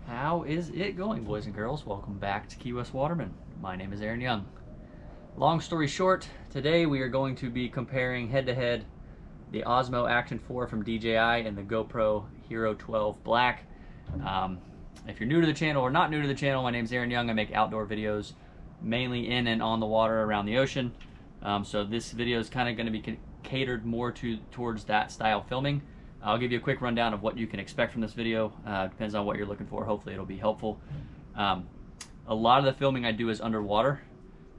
How is it going, boys and girls? Welcome back to Key West Waterman. My name is Aaron Young. Long story short, today we are going to be comparing head-to-head the Osmo Action 4 from DJI and the GoPro Hero 12 Black. If you're new to the channel or not new to the channel, my name is Aaron Young. I make outdoor videos mainly in and on the water around the ocean. So this video is kind of going to be catered more towards that style filming. I'll give you a quick rundown of what you can expect from this video. Depends on what you're looking for. Hopefully it'll be helpful. A lot of the filming I do is underwater,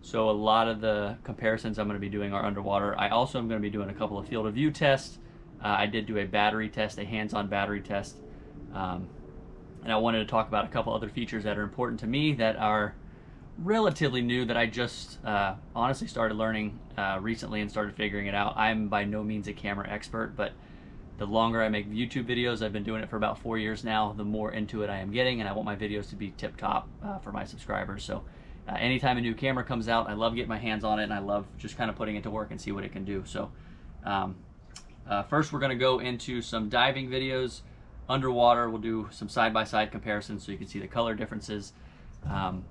so a lot of the comparisons I'm going to be doing are underwater. I also am going to be doing a couple of field of view tests. I did do a battery test, a hands-on battery test, and I wanted to talk about a couple other features that are important to me that are relatively new that I just honestly started learning recently and started figuring it out. I'm by no means a camera expert, but the longer I make YouTube videos, I've been doing it for about 4 years now, the more into it I am getting, and I want my videos to be tip-top for my subscribers. So anytime a new camera comes out, I love getting my hands on it, and I love just kind of putting it to work and see what it can do. So first we're going to go into some diving videos. Underwater, we'll do some side-by-side comparisons so you can see the color differences.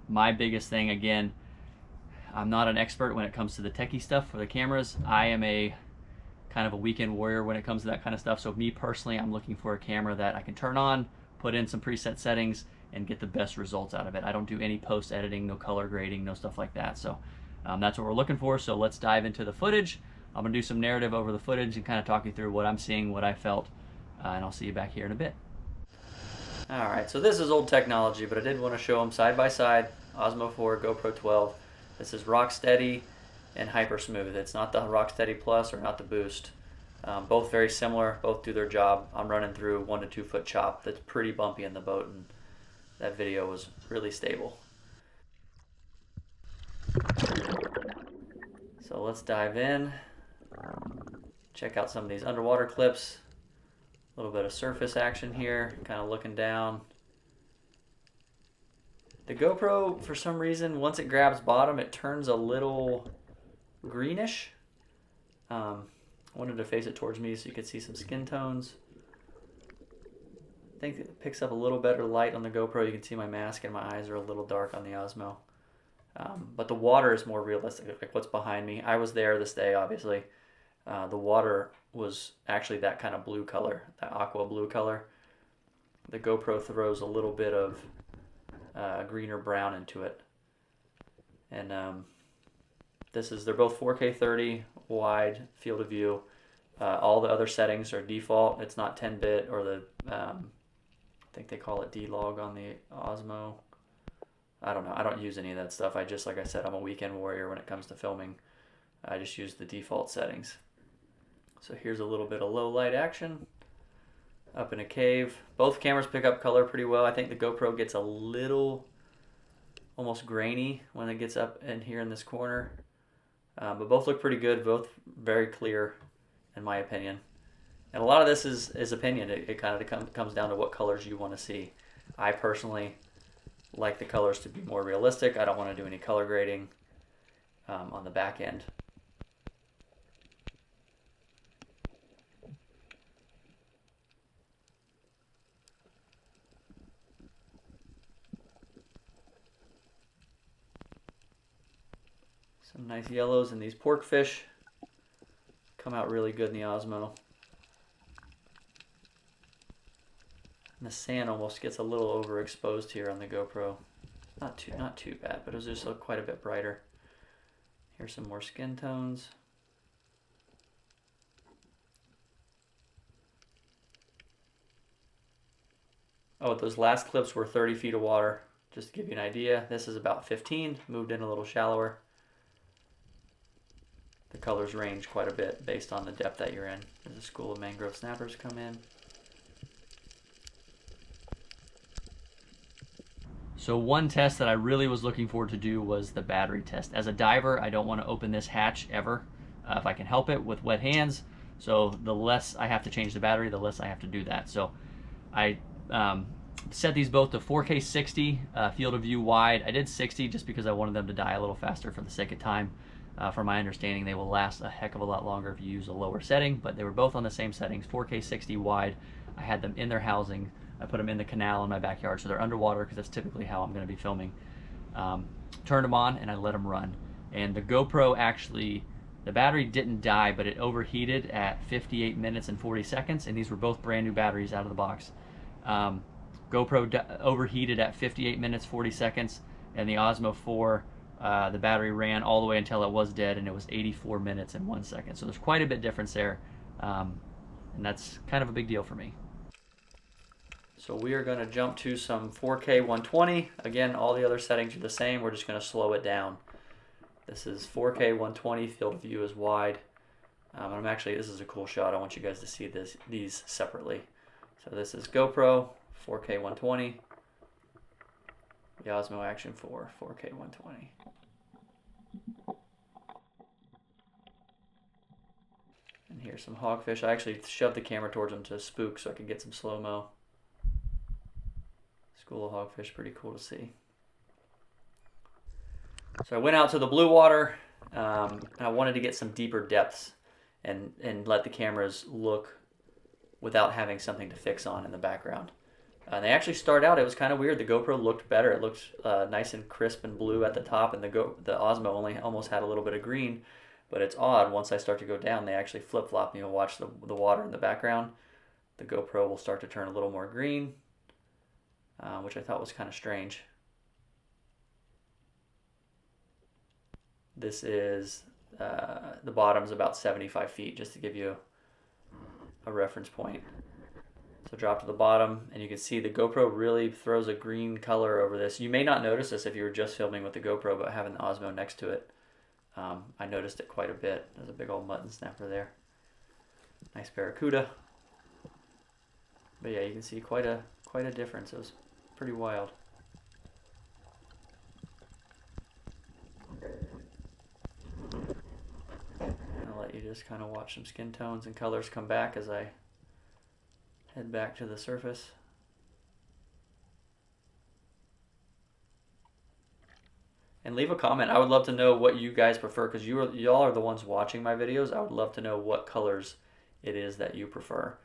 My biggest thing, again, I'm not an expert when it comes to the techie stuff for the cameras. I am a kind of a weekend warrior when it comes to that kind of stuff. So me personally, I'm looking for a camera that I can turn on, put in some preset settings, and get the best results out of it. I don't do any post editing, no color grading, no stuff like that. So that's what we're looking for. So let's dive into the footage. I'm gonna do some narrative over the footage and kind of talk you through what I'm seeing, what I felt, and I'll see you back here in a bit. All right, so this is old technology, but I did want to show them side by side, Osmo 4, GoPro 12. This is rock steady and hyper smooth. It's not the Rocksteady Plus or not the Boost. Both very similar, both do their job. I'm running through 1 to 2 foot chop that's pretty bumpy in the boat, and that video was really stable. So let's dive in, check out some of these underwater clips. A little bit of surface action here, kind of looking down. The GoPro, for some reason, once it grabs bottom, it turns a little greenish. I wanted to face it towards me so you could see some skin tones. I think it picks up a little better light on the GoPro. You can see my mask and my eyes are a little dark on the Osmo. But the water is more realistic, like what's behind me. I was there this day, obviously. The water was actually that kind of blue color, that aqua blue color. The GoPro throws a little bit of greener brown into it. And they're both 4K 30 wide field of view. All the other settings are default. It's not 10-bit or the, I think they call it D-Log on the Osmo. I don't know. I don't use any of that stuff. Like I said, I'm a weekend warrior when it comes to filming. I just use the default settings. So here's a little bit of low light action up in a cave. Both cameras pick up color pretty well. I think the GoPro gets a little almost grainy when it gets up in here in this corner. But both look pretty good, both very clear in my opinion. And a lot of this is opinion. It kind of comes down to what colors you want to see. I personally like the colors to be more realistic. I don't want to do any color grading on the back end. Some nice yellows, and these pork fish come out really good in the Osmo. And the sand almost gets a little overexposed here on the GoPro. Not too bad, but it was just quite a bit brighter. Here's some more skin tones. Oh, those last clips were 30 feet of water. Just to give you an idea, this is about 15, moved in a little shallower. The colors range quite a bit based on the depth that you're in. There's a school of mangrove snappers come in. So one test that I really was looking forward to do was the battery test. As a diver, I don't want to open this hatch ever if I can help it with wet hands. So the less I have to change the battery, the less I have to do that. So I set these both to 4K 60 field of view wide. I did 60 just because I wanted them to die a little faster for the sake of time. From my understanding, they will last a heck of a lot longer if you use a lower setting, but they were both on the same settings, 4K 60 wide. I had them in their housing I put them in the canal in my backyard, so they're underwater because that's typically how I'm going to be filming. Turned them on and I let them run. And the GoPro actually, the battery didn't die, but it overheated at 58 minutes and 40 seconds, and these were both brand new batteries out of the box. GoPro overheated at 58 minutes 40 seconds, and the Osmo 4, the battery ran all the way until it was dead, and it was 84 minutes and 1 second. So there's quite a bit difference there, and that's kind of a big deal for me. So we are going to jump to some 4K 120. Again, all the other settings are the same. We're just going to slow it down. This is 4K 120. Field of view is wide. This is a cool shot. I want you guys to see these separately. So this is GoPro 4K 120. The Osmo Action 4 4K 120. And here's some hogfish. I actually shoved the camera towards them to spook so I could get some slow-mo. School of hogfish, pretty cool to see. So I went out to the blue water. I wanted to get some deeper depths and let the cameras look without having something to fix on in the background. They actually start out, it was kind of weird. The GoPro looked better. It looked nice and crisp and blue at the top, and the Osmo only almost had a little bit of green. But it's odd, once I start to go down, they actually flip-flop. You'll watch the water in the background. The GoPro will start to turn a little more green, which I thought was kind of strange. This is, the bottom's about 75 feet, just to give you a reference point. So drop to the bottom, and you can see the GoPro really throws a green color over this. You may not notice this if you were just filming with the GoPro, but having the Osmo next to it, I noticed it quite a bit. There's a big old mutton snapper there. Nice barracuda. But yeah, you can see quite a difference. It was pretty wild. I'll let you just kind of watch some skin tones and colors come back as I head back to the surface. And leave a comment. I would love to know what you guys prefer, because y'all are the ones watching my videos. I would love to know what colors it is that you prefer.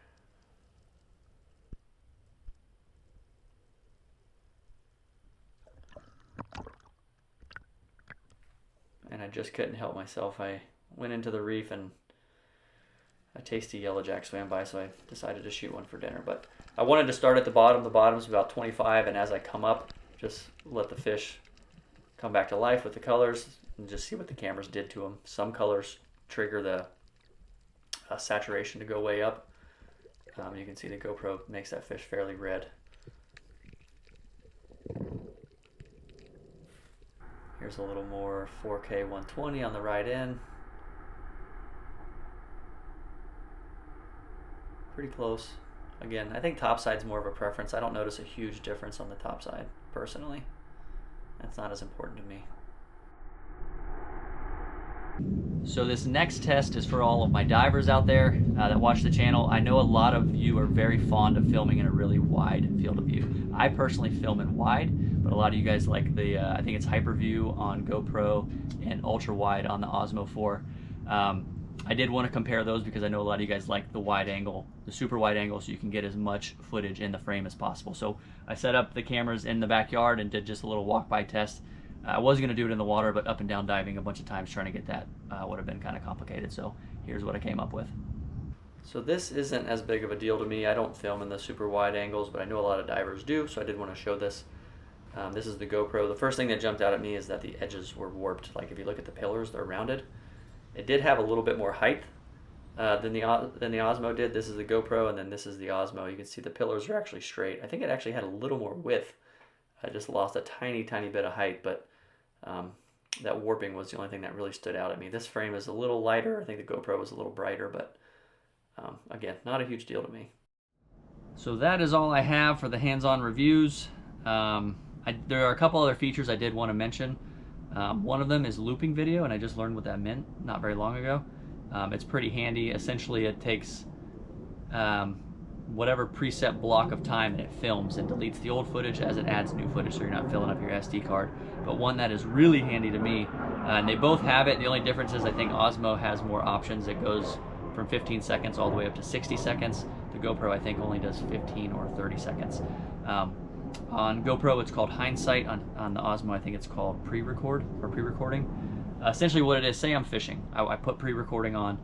And I just couldn't help myself. I went into the reef and a tasty yellowjack swam by, so I decided to shoot one for dinner. But I wanted to start at the bottom. The bottom's about 25, and as I come up, just let the fish come back to life with the colors and just see what the cameras did to them. Some colors trigger the saturation to go way up. You can see the GoPro makes that fish fairly red. Here's a little more 4K 120 on the right end. Pretty close. Again, I think topside's more of a preference. I don't notice a huge difference on the top side, personally. That's not as important to me. So this next test is for all of my divers out there that watch the channel. I know a lot of you are very fond of filming in a really wide field of view. I personally film in wide, but a lot of you guys like the, I think it's hyper view on GoPro and ultra wide on the Osmo 4. I did want to compare those because I know a lot of you guys like the wide angle, the super wide angle, so you can get as much footage in the frame as possible. So I set up the cameras in the backyard and did just a little walk-by test. I was going to do it in the water, but up and down diving a bunch of times trying to get that would have been kind of complicated. So here's what I came up with. So this isn't as big of a deal to me. I don't film in the super wide angles, but I know a lot of divers do, so I did want to show this. This is the GoPro. The first thing that jumped out at me is that the edges were warped. Like if you look at the pillars, they're rounded. It did have a little bit more height than the Osmo did. This is the GoPro, and then this is the Osmo. You can see the pillars are actually straight. I think it actually had a little more width. I just lost a tiny bit of height, but that warping was the only thing that really stood out at me. This frame is a little lighter. I think the GoPro was a little brighter, but again, not a huge deal to me. So that is all I have for the hands-on reviews. There are a couple other features I did want to mention. One of them is looping video, and I just learned what that meant not very long ago. It's pretty handy. Essentially, it takes whatever preset block of time and it films and deletes the old footage as it adds new footage, so you're not filling up your SD card. But one that is really handy to me, and they both have it. The only difference is I think Osmo has more options. It goes from 15 seconds all the way up to 60 seconds. The GoPro, I think, only does 15 or 30 seconds. On GoPro, it's called Hindsight. On the Osmo, I think it's called Prerecord or pre-recording. Essentially what it is, say I'm fishing. I put pre-recording on.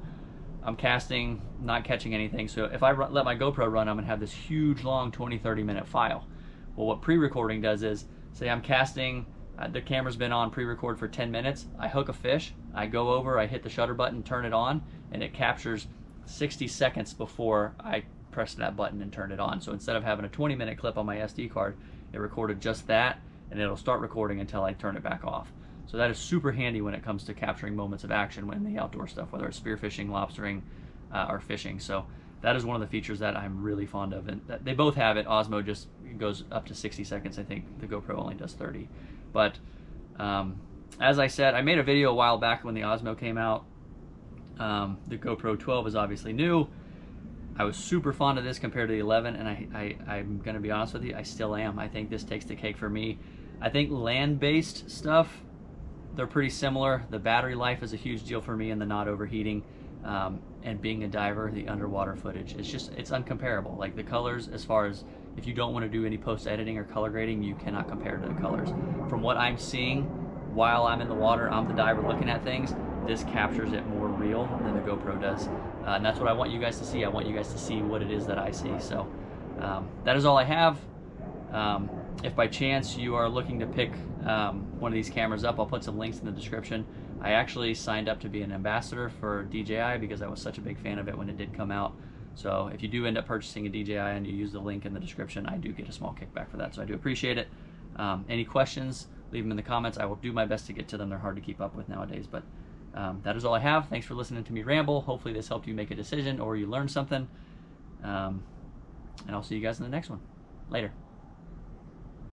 I'm casting, not catching anything. So if I let my GoPro run, I'm gonna have this huge, long 20-30 minute file. Well, what pre-recording does is, say I'm casting, the camera's been on pre-record for 10 minutes, I hook a fish, I go over, I hit the shutter button, turn it on, and it captures 60 seconds before I press that button and turn it on. So instead of having a 20-minute clip on my SD card, it recorded just that, and it'll start recording until I turn it back off. So that is super handy when it comes to capturing moments of action in the outdoor stuff, whether it's spearfishing, lobstering, or fishing. So that is one of the features that I'm really fond of, and they both have it. Osmo just goes up to 60 seconds. I think the GoPro only does 30. But as I said, I made a video a while back when the Osmo came out. The GoPro 12 is obviously new. I was super fond of this compared to the 11, and I'm gonna be honest with you, I still am. I think this takes the cake for me. I think land-based stuff, they're pretty similar. The battery life is a huge deal for me, and the not overheating. And being a diver, the underwater footage, it's uncomparable. Like the colors, as far as if you don't want to do any post-editing or color grading, you cannot compare to the colors. From what I'm seeing while I'm in the water, I'm the diver looking at things, this captures it more real than the GoPro does. And that's what I want you guys to see. I want you guys to see what it is that I see. So that is all I have. If by chance you are looking to pick one of these cameras up, I'll put some links in the description. I actually signed up to be an ambassador for DJI because I was such a big fan of it when it did come out. So if you do end up purchasing a DJI and you use the link in the description, I do get a small kickback for that, so I do appreciate it. Any questions, leave them in the comments. I will do my best to get to them. They're hard to keep up with nowadays, but that is all I have. Thanks for listening to me ramble. Hopefully this helped you make a decision or you learned something. And I'll see you guys in the next one. Later.